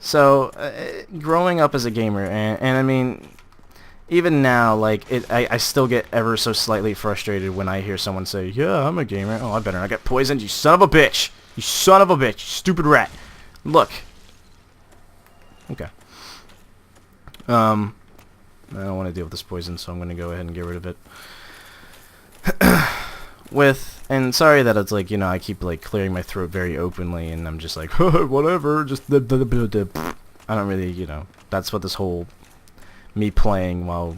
So, growing up as a gamer, and I mean, even now, like, I still get ever so slightly frustrated when I hear someone say, yeah, I'm a gamer. Oh, I better not get poisoned, you son of a bitch. You son of a bitch, you stupid rat. Look. Okay. I don't want to deal with this poison, so I'm going to go ahead and get rid of it. And sorry that it's like, you know, I keep like clearing my throat very openly, and I'm just like, whatever, just I don't really, you know, that's what this whole me playing while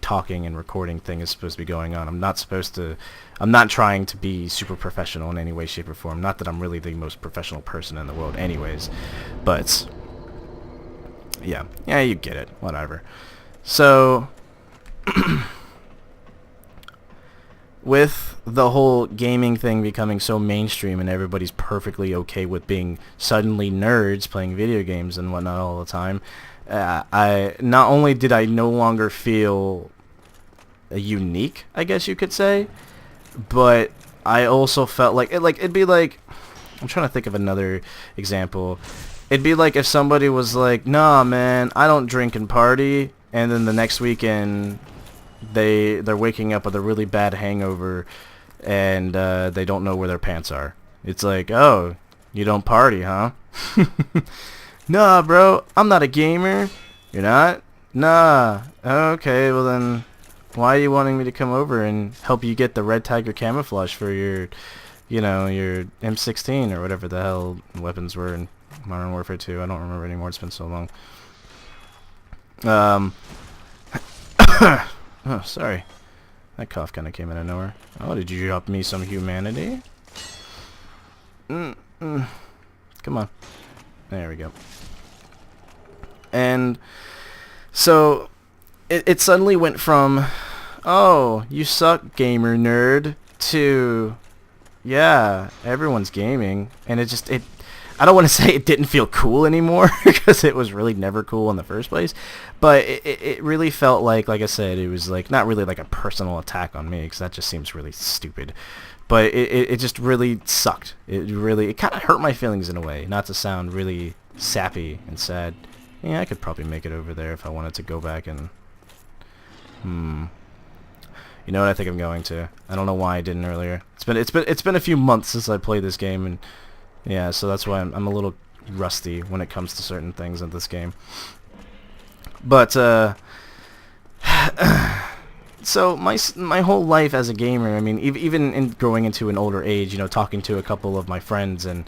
talking and recording thing is supposed to be going on. I'm not trying to be super professional in any way, shape, or form. Not that I'm really the most professional person in the world anyways, but yeah, you get it, whatever. So, with the whole gaming thing becoming so mainstream and everybody's perfectly okay with being suddenly nerds playing video games and whatnot all the time, I not only did I no longer feel unique, I guess you could say, but I also felt like it'd be like, I'm trying to think of another example. It'd be like if somebody was like, nah man, I don't drink and party, and then the next weekend they're waking up with a really bad hangover and they don't know where their pants are. It's like, oh, you don't party, huh? Nah, bro, I'm not a gamer. You're not? Nah. Okay, well then, why are you wanting me to come over and help you get the Red Tiger camouflage for your, you know, your M16 or whatever the hell weapons were in Modern Warfare 2? I don't remember anymore. It's been so long. Oh, sorry. That cough kind of came out of nowhere. Oh, did you drop me some humanity? Come on. There we go. And so it suddenly went from, oh, you suck, gamer nerd, to, yeah, everyone's gaming. And I don't want to say it didn't feel cool anymore, because it was really never cool in the first place, but it really felt like I said, it was like not really like a personal attack on me, because that just seems really stupid, but it just really sucked. It kind of hurt my feelings in a way, not to sound really sappy and sad. Yeah, I could probably make it over there if I wanted to go back and, you know what, I think I'm going to. I don't know why I didn't earlier. It's been a few months since I played this game, and yeah, so that's why I'm a little rusty when it comes to certain things in this game. But so my whole life as a gamer, I mean, even in growing into an older age, you know, talking to a couple of my friends, and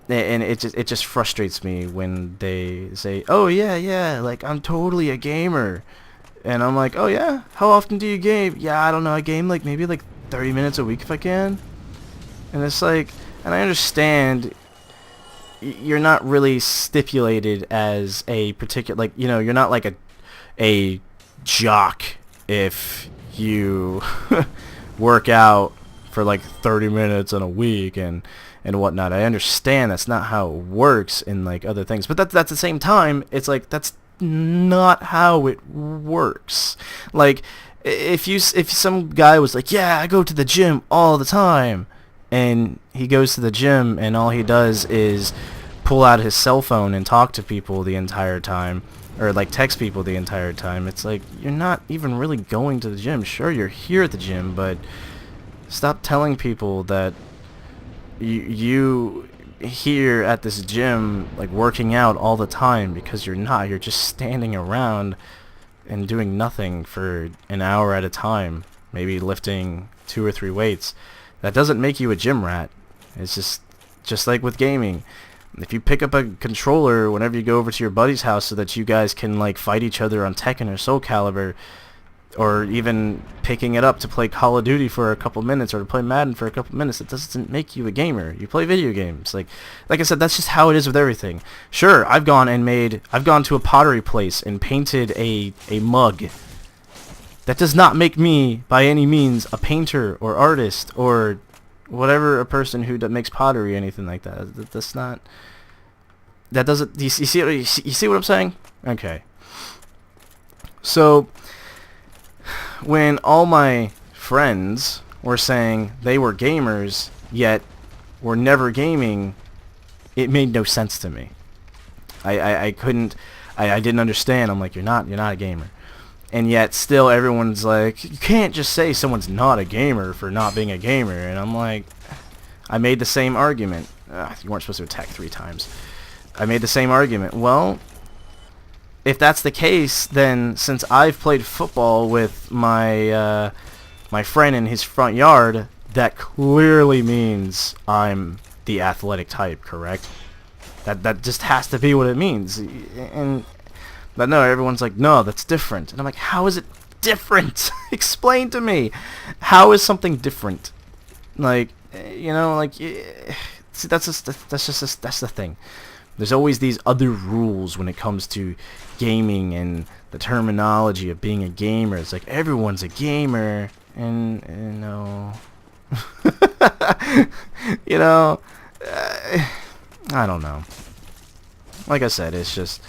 it just frustrates me when they say, "Oh yeah, like I'm totally a gamer," and I'm like, "Oh yeah, how often do you game?" "Yeah, I don't know, I game like maybe like 30 minutes a week if I can," and it's like. And I understand you're not really stipulated as a particular, like, you know, you're not like a jock if you work out for like 30 minutes in a week and whatnot. I understand that's not how it works in like other things, but that's at the same time, it's like that's not how it works. Like if some guy was like, yeah, I go to the gym all the time, and he goes to the gym and all he does is pull out his cell phone and talk to people the entire time, or like text people the entire time, it's like, you're not even really going to the gym. Sure, you're here at the gym, but stop telling people that you here at this gym like working out all the time, because you're not. You're just standing around and doing nothing for an hour at a time, maybe lifting 2 or 3 weights. That doesn't make you a gym rat. It's just like with gaming. If you pick up a controller whenever you go over to your buddy's house so that you guys can like fight each other on Tekken or Soul Calibur, or even picking it up to play Call of Duty for a couple minutes or to play Madden for a couple minutes, it doesn't make you a gamer. You play video games. Like I said, that's just how it is with everything. Sure, I've gone to a pottery place and painted a mug. That does not make me, by any means, a painter or artist or whatever, a person who makes pottery or anything like that. That's not. That doesn't. You see what I'm saying? Okay. So, when all my friends were saying they were gamers, yet were never gaming, it made no sense to me. I couldn't, I didn't understand. I'm like, you're not a gamer. And yet still everyone's like, you can't just say someone's not a gamer for not being a gamer. And I'm like, I made the same argument. You weren't supposed to attack 3 times. I made the same argument. Well, if that's the case, then since I've played football with my my friend in his front yard, that clearly means I'm the athletic type, correct? That just has to be what it means. But no, everyone's like, no, that's different. And I'm like, how is it different? Explain to me. How is something different? Like, you know, like, see, that's the thing. There's always these other rules when it comes to gaming and the terminology of being a gamer. It's like everyone's a gamer, and you know, you know, I don't know. Like I said, it's just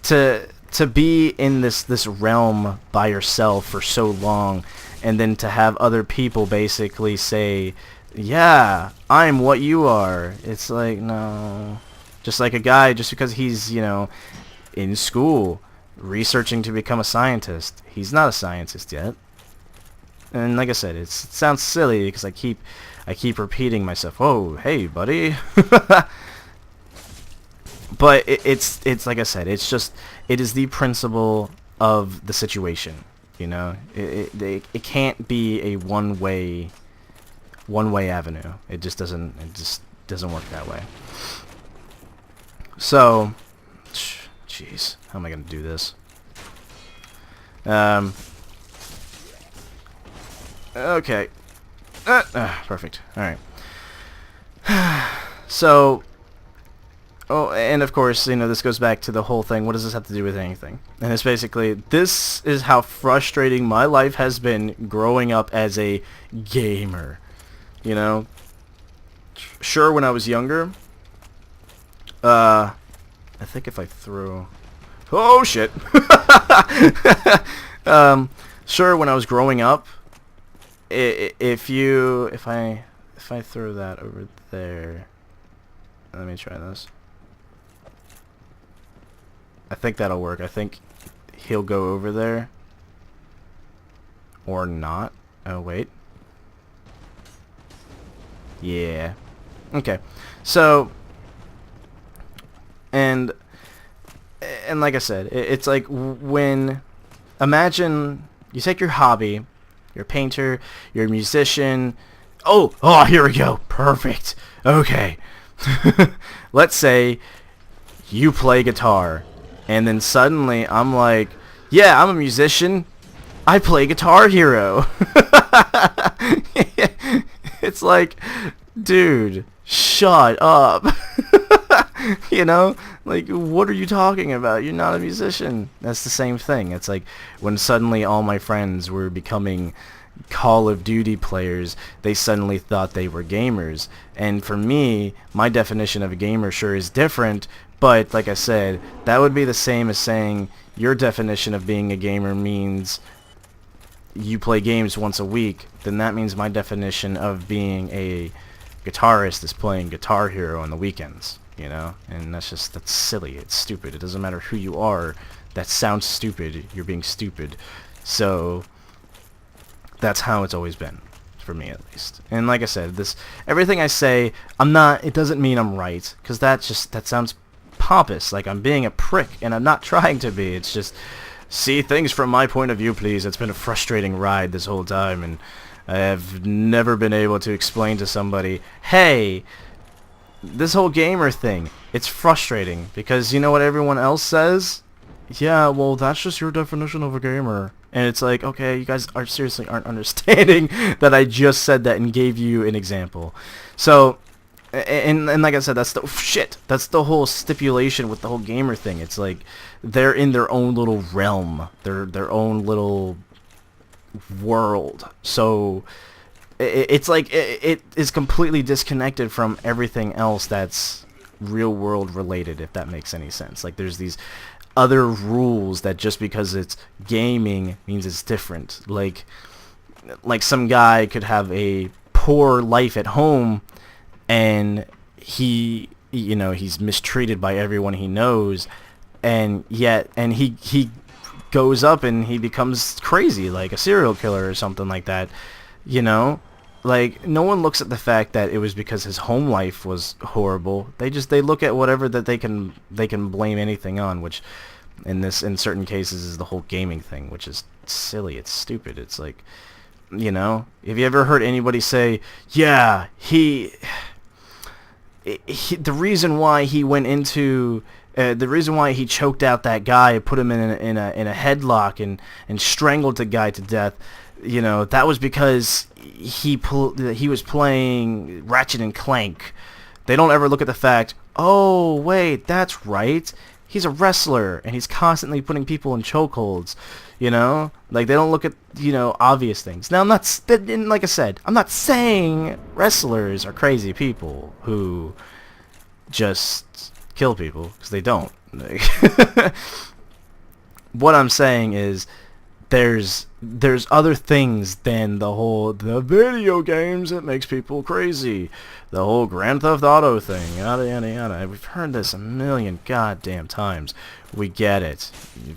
to be in this realm by yourself for so long, and then to have other people basically say, yeah, I'm what you are. It's like, no. Just like a guy, just because he's, you know, in school researching to become a scientist, he's not a scientist yet. And like I said, it sounds silly because I keep repeating myself. Oh, hey, buddy. But it's like I said, it is the principle of the situation. You know, it can't be a one way avenue. It just doesn't work that way. So, jeez, how am I gonna do this? Okay. Perfect. All right. So, oh, and of course, you know, this goes back to the whole thing. What does this have to do with anything? And it's basically, this is how frustrating my life has been growing up as a gamer. You know, sure, when I was younger, I think if I threw, oh shit. Sure, when I was growing up, if I throw that over there, let me try this. I think that'll work. I think he'll go over there, or not. Oh wait. Yeah. Okay. So, and like I said, it's like when, imagine you take your hobby, you're a painter, you're a musician. Oh, here we go. Perfect. Okay. Let's say you play guitar, and then suddenly I'm like, yeah, I'm a musician. I play Guitar Hero. It's like, dude, shut up. You know, like, what are you talking about? You're not a musician. That's the same thing. It's like when suddenly all my friends were becoming Call of Duty players, they suddenly thought they were gamers. And for me, my definition of a gamer sure is different, but like I said, that would be the same as saying your definition of being a gamer means you play games once a week. Then that means my definition of being a guitarist is playing Guitar Hero on the weekends. You know, and that's silly. It's stupid. It doesn't matter who you are. That sounds stupid. You're being stupid. So that's how it's always been, for me at least. And like I said, everything I say, it doesn't mean I'm right, because that sounds pompous, like I'm being a prick, and I'm not trying to be. It's just, see things from my point of view, please. It's been a frustrating ride this whole time, and I have never been able to explain to somebody, hey, this whole gamer thing, it's frustrating, because you know what everyone else says? Yeah, well, that's just your definition of a gamer. And it's like, okay, you guys seriously aren't understanding that I just said that and gave you an example. So, and like I said, that's the whole stipulation with the whole gamer thing. It's like, they're in their own little realm, their own little world. So it's like it is completely disconnected from everything else that's real world related, if that makes any sense. Like, there's these other rules that just because it's gaming means it's different. Like some guy could have a poor life at home, and he you know, he's mistreated by everyone he knows, and he goes up and he becomes crazy, like a serial killer or something like that, you know. Like, no one looks at the fact that it was because his home life was horrible. They look at whatever that they can blame anything on, which in certain cases is the whole gaming thing, which is silly. It's stupid. It's like, you know, have you ever heard anybody say, yeah, the reason why he went into the reason why he choked out that guy, put him in a headlock and strangled the guy to death, you know, that was because he was playing Ratchet and Clank. They don't ever look at the fact, oh wait, that's right, he's a wrestler and he's constantly putting people in chokeholds, you know? Like, they don't look at, you know, obvious things. Now, like I said, I'm not saying wrestlers are crazy people who just kill people, because they don't. What I'm saying is there's other things than the video games that makes people crazy. The whole Grand Theft Auto thing, yada yada yada. We've heard this a million goddamn times. We get it.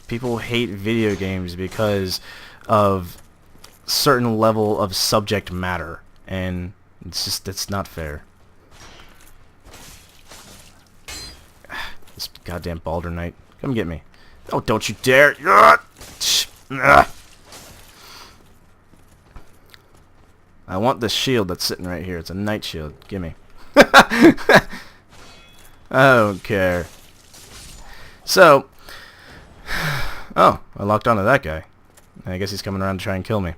People hate video games because of certain level of subject matter, and it's not fair. This goddamn Baldur Knight. Come get me. Oh, don't you dare. I want this shield that's sitting right here. It's a knight shield. Gimme. I don't care. So, oh, I locked onto that guy. I guess he's coming around to try and kill me.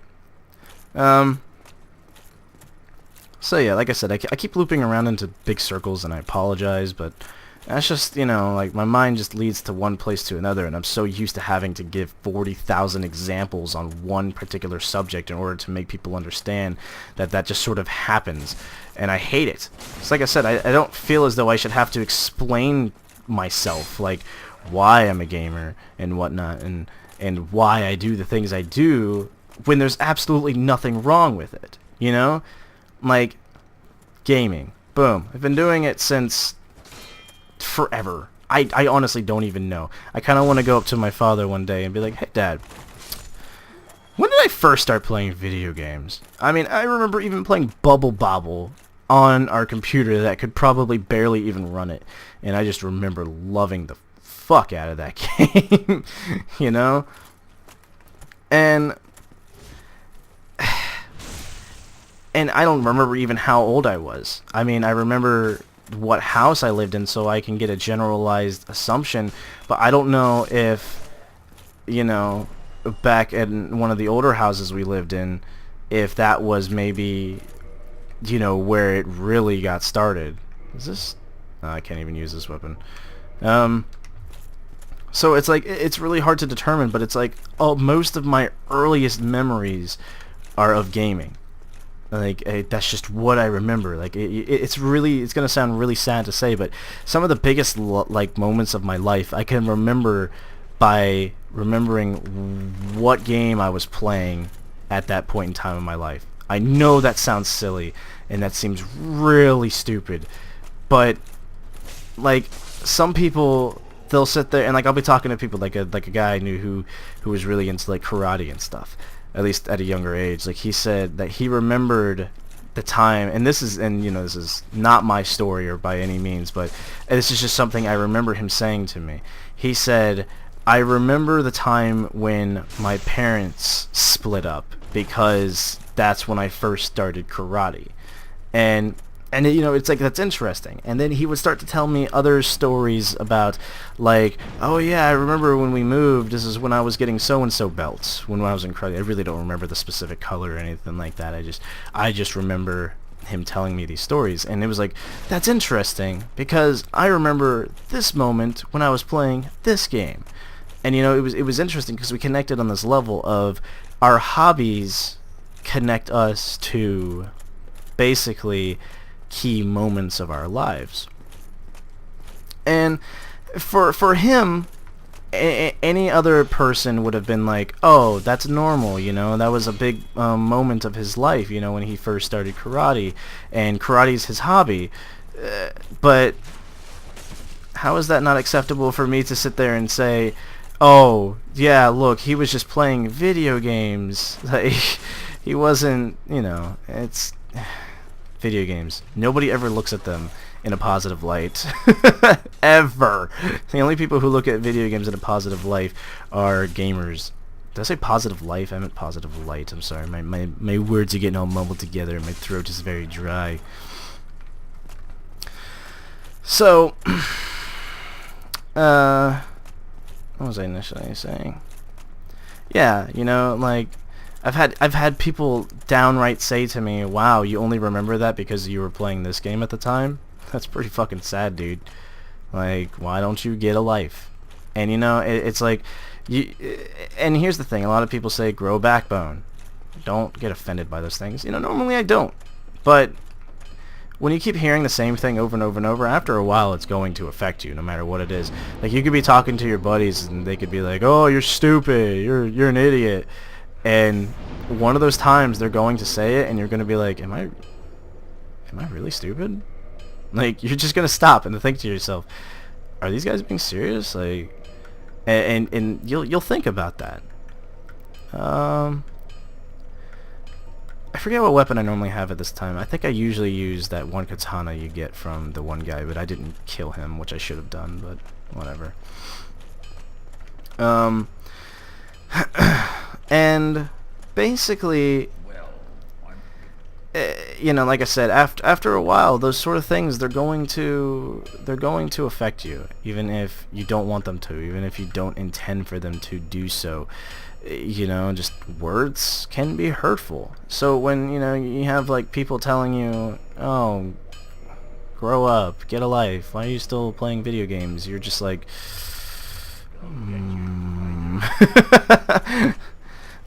So yeah, like I said, I keep looping around into big circles, and I apologize, but that's just, you know, like, my mind just leads to one place to another, and I'm so used to having to give 40,000 examples on one particular subject in order to make people understand that just sort of happens, and I hate it. It's like I said, I don't feel as though I should have to explain myself, like, why I'm a gamer and whatnot, and why I do the things I do, when there's absolutely nothing wrong with it, you know? Like, gaming. Boom. I've been doing it since forever. I honestly don't even know. I kind of want to go up to my father one day and be like, hey Dad, when did I first start playing video games? I mean, I remember even playing Bubble Bobble on our computer that could probably barely even run it, and I just remember loving the fuck out of that game. You know? And I don't remember even how old I was. I mean, I remember what house I lived in, so I can get a generalized assumption, but I don't know if, you know, back in one of the older houses we lived in, if that was maybe, you know, where it really got started. Is this? I can't even use this weapon. So it's like, it's really hard to determine, but it's like, oh, most of my earliest memories are of gaming. Like, that's just what I remember. Like, it's gonna sound really sad to say, but some of the biggest like moments of my life I can remember by remembering what game I was playing at that point in time in my life. I know that sounds silly and that seems really stupid, but like, some people, they'll sit there and, like, I'll be talking to people like a guy I knew who was really into like karate and stuff, at least at a younger age. Like, he said that he remembered the time, and this is not my story or by any means, but this is just something I remember him saying to me. He said, I remember the time when my parents split up, because that's when I first started karate. And you know, it's like, that's interesting. And then he would start to tell me other stories about, like, oh yeah, I remember when we moved, this is when I was getting so-and-so belts, when I was in karate. I really don't remember the specific color or anything like that. I just remember him telling me these stories, and it was like, that's interesting, because I remember this moment when I was playing this game. And, you know, it was interesting because we connected on this level of our hobbies connect us to basically key moments of our lives. And for him, any other person would have been like, oh, that's normal, you know, that was a big moment of his life, you know, when he first started karate, and karate's his hobby. But how is that not acceptable for me to sit there and say, oh, yeah, look, he was just playing video games. Like, he wasn't, you know, it's video games. Nobody ever looks at them in a positive light. Ever. The only people who look at video games in a positive light are gamers. Did I say positive life? I meant positive light. I'm sorry. My words are getting all mumbled together and my throat is very dry. So, what was I initially saying? Yeah, you know, like, I've had people downright say to me, wow, you only remember that because you were playing this game at the time? That's pretty fucking sad, dude. Like, why don't you get a life? And, you know, it's like, and here's the thing, a lot of people say, grow a backbone. Don't get offended by those things. You know, normally I don't. But when you keep hearing the same thing over and over and over, after a while it's going to affect you, no matter what it is. Like, you could be talking to your buddies and they could be like, oh, you're stupid, you're an idiot. And one of those times they're going to say it and you're going to be like, am I really stupid? Like, you're just going to stop and think to yourself, are these guys being serious? Like, and you'll think about that. I forget what weapon I normally have at this time. I think I usually use that one katana you get from the one guy, but I didn't kill him, which I should have done, but whatever. And basically, you know, like I said, after a while, those sort of things, they're going to affect you, even if you don't want them to, even if you don't intend for them to do so. You know, just words can be hurtful. So when, you know, you have like people telling you, oh, grow up, get a life, why are you still playing video games? You're just like,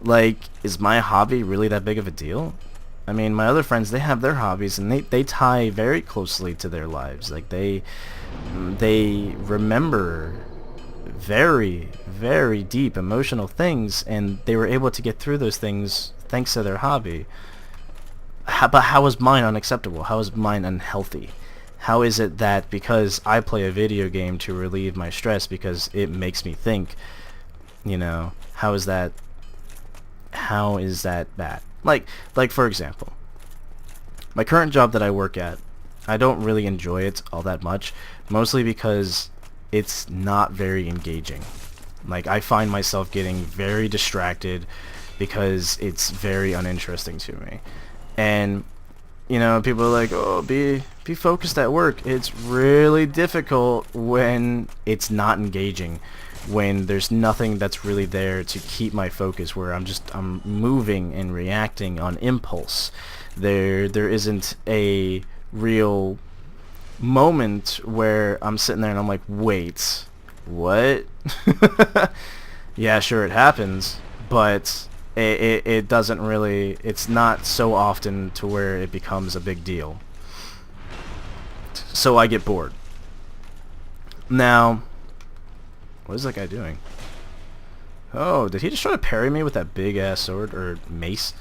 like, is my hobby really that big of a deal? I mean, my other friends, they have their hobbies and they tie very closely to their lives. Like, they remember very, very deep emotional things, and they were able to get through those things thanks to their hobby. But how is mine unacceptable? How is mine unhealthy? How is it that because I play a video game to relieve my stress because it makes me think, you know, how is that bad? Like for example, my current job that I work at, I don't really enjoy it all that much, mostly because it's not very engaging. Like, I find myself getting very distracted because it's very uninteresting to me. And, you know, people are like, oh, be focused at work. It's really difficult when it's not engaging, when there's nothing that's really there to keep my focus, where I'm moving and reacting on impulse. There isn't a real moment where I'm sitting there and I'm like, wait, what? Yeah, sure, it happens, but it doesn't really, it's not so often to where it becomes a big deal. So I get bored. Now, what is that guy doing? Oh, did he just try to parry me with that big ass sword or mace?